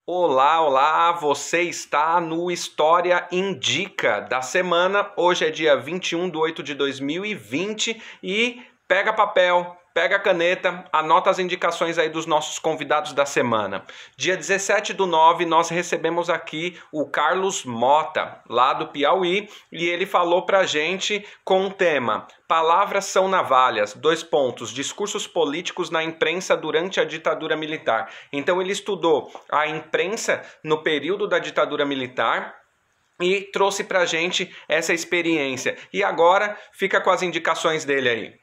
Olá, olá! Você está no História Indica da semana. Hoje é dia 21/8 de 2020 e pega papel, pega caneta, anota as indicações aí dos nossos convidados da semana. Dia 17/9 nós recebemos aqui o Carlos Mota, lá do Piauí, e ele falou pra gente com o tema Palavras são navalhas, dois pontos, discursos políticos na imprensa durante a ditadura militar. Então ele estudou a imprensa no período da ditadura militar e trouxe pra gente essa experiência. E agora fica com as indicações dele aí.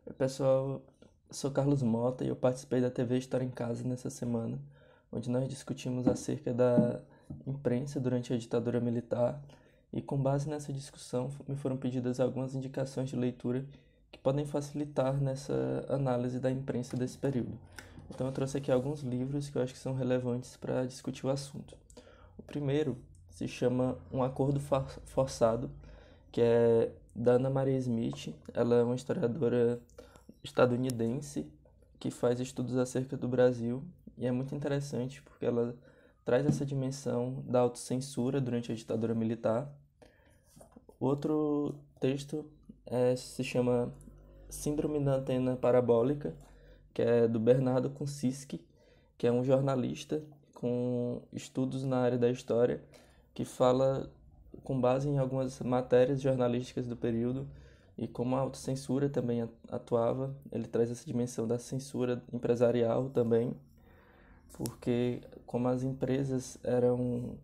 Oi, pessoal, eu sou Carlos Mota e eu participei da TV História em Casa nessa semana, onde nós discutimos acerca da imprensa durante a ditadura militar e, com base nessa discussão, me foram pedidas algumas indicações de leitura que podem facilitar nessa análise da imprensa desse período. Então, eu trouxe aqui alguns livros que eu acho que são relevantes para discutir o assunto. O primeiro se chama Um Acordo Forçado, que é da Ana Maria Smith. Ela é uma historiadora estadunidense que faz estudos acerca do Brasil e é muito interessante porque ela traz essa dimensão da autocensura durante a ditadura militar. Outro texto se chama Síndrome da Antena Parabólica, que é do Bernardo Kucinski, que é um jornalista com estudos na área da história, que fala com base em algumas matérias jornalísticas do período e como a autocensura também atuava. Ele traz essa dimensão da censura empresarial também, porque como as empresas eram,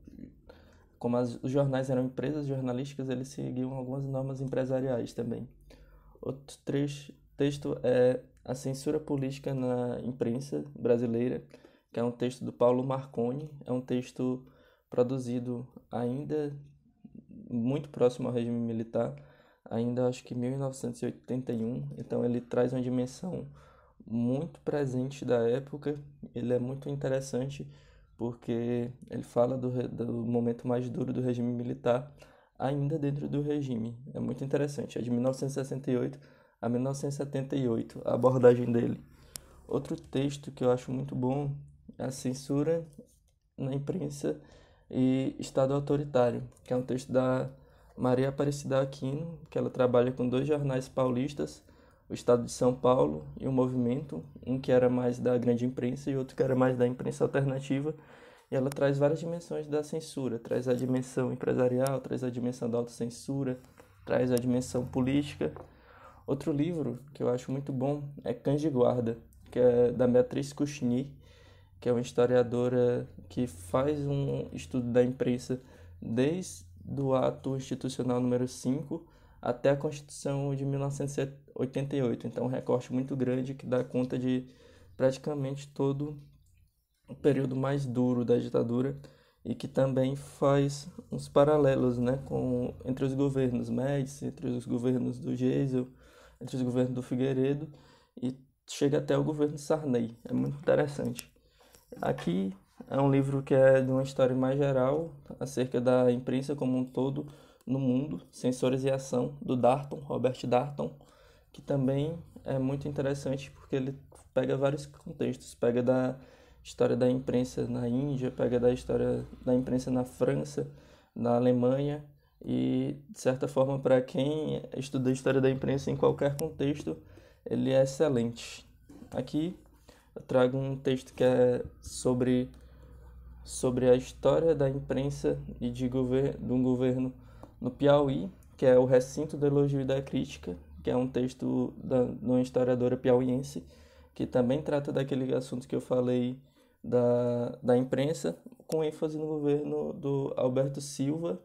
os jornais eram empresas jornalísticas, eles seguiam algumas normas empresariais também. Outro texto é A Censura Política na Imprensa Brasileira, que é um texto do Paulo Marconi. É um texto produzido ainda muito próximo ao regime militar, ainda acho que 1981. Então ele traz uma dimensão muito presente da época. Ele é muito interessante porque ele fala do momento mais duro do regime militar, ainda dentro do regime. É muito interessante. É de 1968 a 1978, a abordagem dele. Outro texto que eu acho muito bom é A Censura na Imprensa e Estado Autoritário, que é um texto da Maria Aparecida Aquino, que ela trabalha com dois jornais paulistas, o Estado de São Paulo e o Movimento, um que era mais da grande imprensa e outro que era mais da imprensa alternativa, e ela traz várias dimensões da censura, traz a dimensão empresarial, traz a dimensão da autocensura, traz a dimensão política. Outro livro que eu acho muito bom é Cães de Guarda, que é da Beatriz Cuchny, que é uma historiadora que faz um estudo da imprensa desde o ato institucional número 5 até a Constituição de 1988. Então, um recorte muito grande que dá conta de praticamente todo o período mais duro da ditadura e que também faz uns paralelos, né, entre os governos Médici, entre os governos do Geisel, entre os governos do Figueiredo e chega até o governo Sarney. É muito interessante. Aqui é um livro que é de uma história mais geral acerca da imprensa como um todo no mundo, Censores e Ação, do Darton, Robert Darton, que também é muito interessante porque ele pega vários contextos, pega da história da imprensa na Índia, pega da história da imprensa na França, na Alemanha e, de certa forma, para quem estuda a história da imprensa em qualquer contexto, ele é excelente. Aqui eu trago um texto que é sobre a história da imprensa e de um governo no Piauí, que é o Recinto do Elogio e da Crítica, que é um texto de uma historiadora piauiense, que também trata daquele assunto que eu falei da imprensa, com ênfase no governo do Alberto Silva,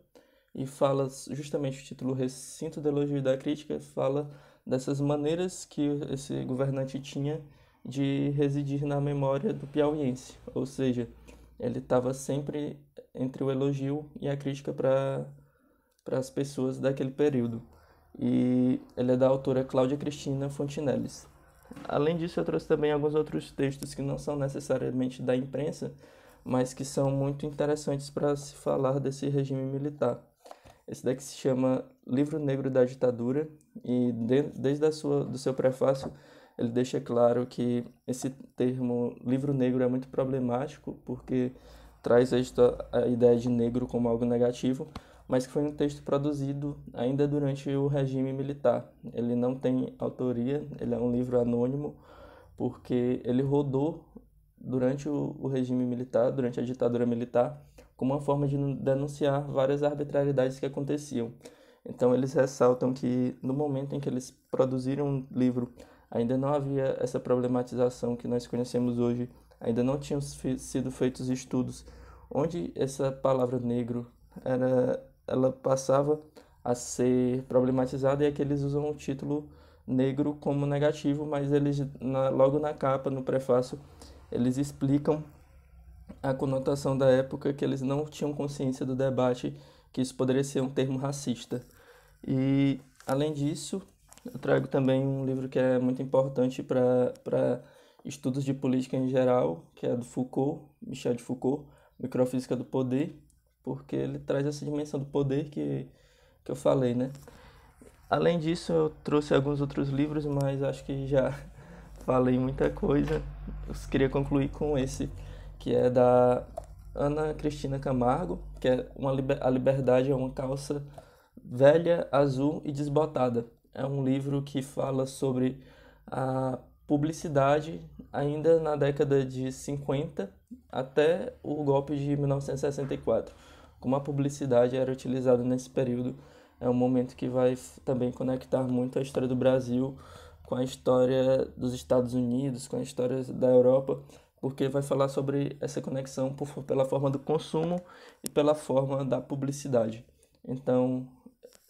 e fala justamente o título Recinto do Elogio e da Crítica, fala dessas maneiras que esse governante tinha de residir na memória do piauiense, ou seja, ele estava sempre entre o elogio e a crítica para as pessoas daquele período. E ele é da autora Cláudia Cristina Fontinelles. Além disso, eu trouxe também alguns outros textos que não são necessariamente da imprensa, mas que são muito interessantes para se falar desse regime militar. Esse daqui se chama Livro Negro da Ditadura e desde do seu prefácio ele deixa claro que esse termo livro negro é muito problemático, porque traz a ideia de negro como algo negativo, mas que foi um texto produzido ainda durante o regime militar. Ele não tem autoria, ele é um livro anônimo, porque ele rodou durante o regime militar, durante a ditadura militar, como uma forma de denunciar várias arbitrariedades que aconteciam. Então eles ressaltam que no momento em que eles produziram um livro, ainda não havia essa problematização que nós conhecemos hoje, ainda não tinham sido feitos estudos onde essa palavra negro ela passava a ser problematizada, e é que eles usam o título negro como negativo, mas eles logo na capa, no prefácio, eles explicam a conotação da época, que eles não tinham consciência do debate, que isso poderia ser um termo racista. E, além disso, eu trago também um livro que é muito importante para estudos de política em geral, que é do Foucault, Michel de Foucault, Microfísica do Poder, porque ele traz essa dimensão do poder que eu falei, né? Além disso, eu trouxe alguns outros livros, mas acho que já falei muita coisa. Eu queria concluir com esse, que é da Ana Cristina Camargo, que é A Liberdade é uma Calça Velha, Azul e Desbotada. É um livro que fala sobre a publicidade ainda na década de 50 até o golpe de 1964. Como a publicidade era utilizada nesse período, é um momento que vai também conectar muito a história do Brasil com a história dos Estados Unidos, com a história da Europa, porque vai falar sobre essa conexão pela forma do consumo e pela forma da publicidade. Então,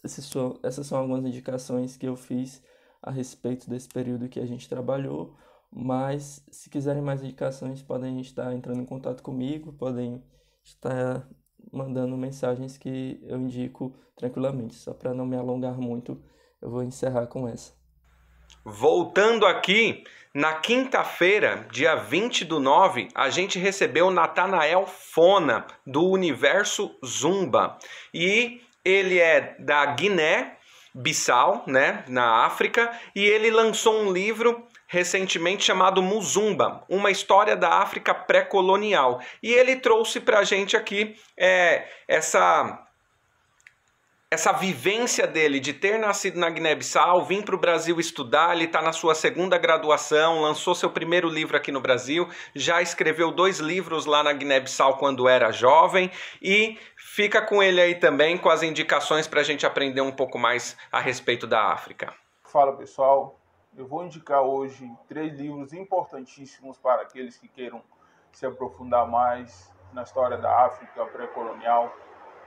essas são algumas indicações que eu fiz a respeito desse período que a gente trabalhou, mas se quiserem mais indicações, podem estar entrando em contato comigo, podem estar mandando mensagens que eu indico tranquilamente. Só para não me alongar muito, eu vou encerrar com essa. Voltando aqui, na quinta-feira, dia 20/9, a gente recebeu Natanael Fona, do Universo Zumba. E ele é da Guiné-Bissau, né, na África, e ele lançou um livro recentemente chamado Muzumba, uma história da África pré-colonial. E ele trouxe para a gente aqui essa vivência dele de ter nascido na Guiné-Bissau, vir para o Brasil estudar, ele está na sua segunda graduação, lançou seu primeiro livro aqui no Brasil, já escreveu 2 livros lá na Guiné-Bissau quando era jovem, e fica com ele aí também com as indicações para a gente aprender um pouco mais a respeito da África. Fala pessoal, eu vou indicar hoje 3 livros importantíssimos para aqueles que queiram se aprofundar mais na história da África pré-colonial.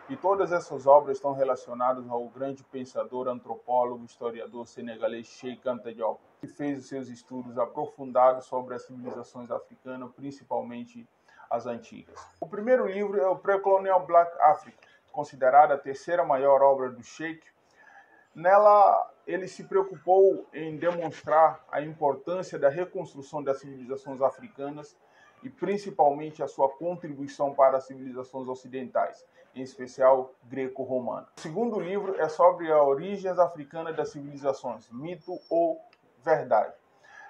E todas essas obras estão relacionadas ao grande pensador, antropólogo, historiador senegalês Cheikh Anta Diop, que fez os seus estudos aprofundados sobre as civilizações africanas, principalmente as antigas. O primeiro livro é o Pre-Colonial Black Africa, considerada a 3ª maior obra do Cheikh. Nela, ele se preocupou em demonstrar a importância da reconstrução das civilizações africanas e principalmente a sua contribuição para as civilizações ocidentais, em especial greco-romana. O segundo livro é sobre as origens africanas das civilizações, mito ou verdade.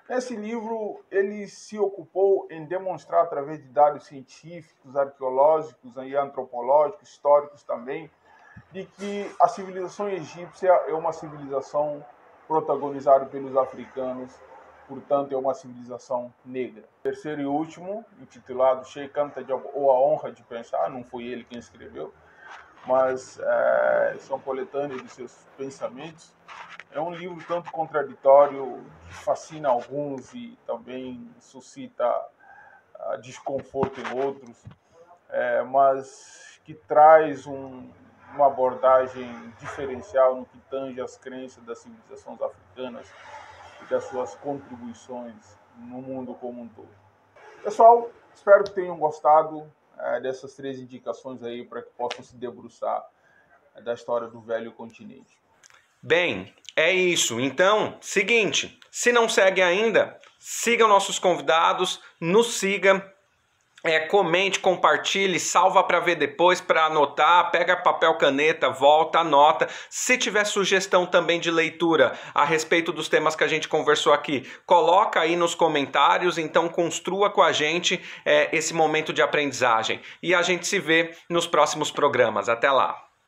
Nesse livro, ele se ocupou em demonstrar, através de dados científicos, arqueológicos e antropológicos, históricos também, de que a civilização egípcia é uma civilização protagonizada pelos africanos, portanto, é uma civilização negra. Terceiro e último, intitulado Cheikh Anta Diop, ou A Honra de Pensar, não foi ele quem escreveu, mas são coletâneas de seus pensamentos. É um livro tanto contraditório, que fascina alguns e também suscita desconforto em outros, mas que traz uma abordagem diferencial no que tange às crenças das civilizações africanas e das suas contribuições no mundo como um todo. Pessoal, espero que tenham gostado dessas 3 indicações aí para que possam se debruçar da história do velho continente. Bem, é isso. Então, seguinte, se não segue ainda, siga nossos convidados, nos siga Comente, compartilhe, salva para ver depois, para anotar, pega papel, caneta, volta, anota. Se tiver sugestão também de leitura a respeito dos temas que a gente conversou aqui, coloca aí nos comentários, então construa com a gente esse momento de aprendizagem. E a gente se vê nos próximos programas. Até lá!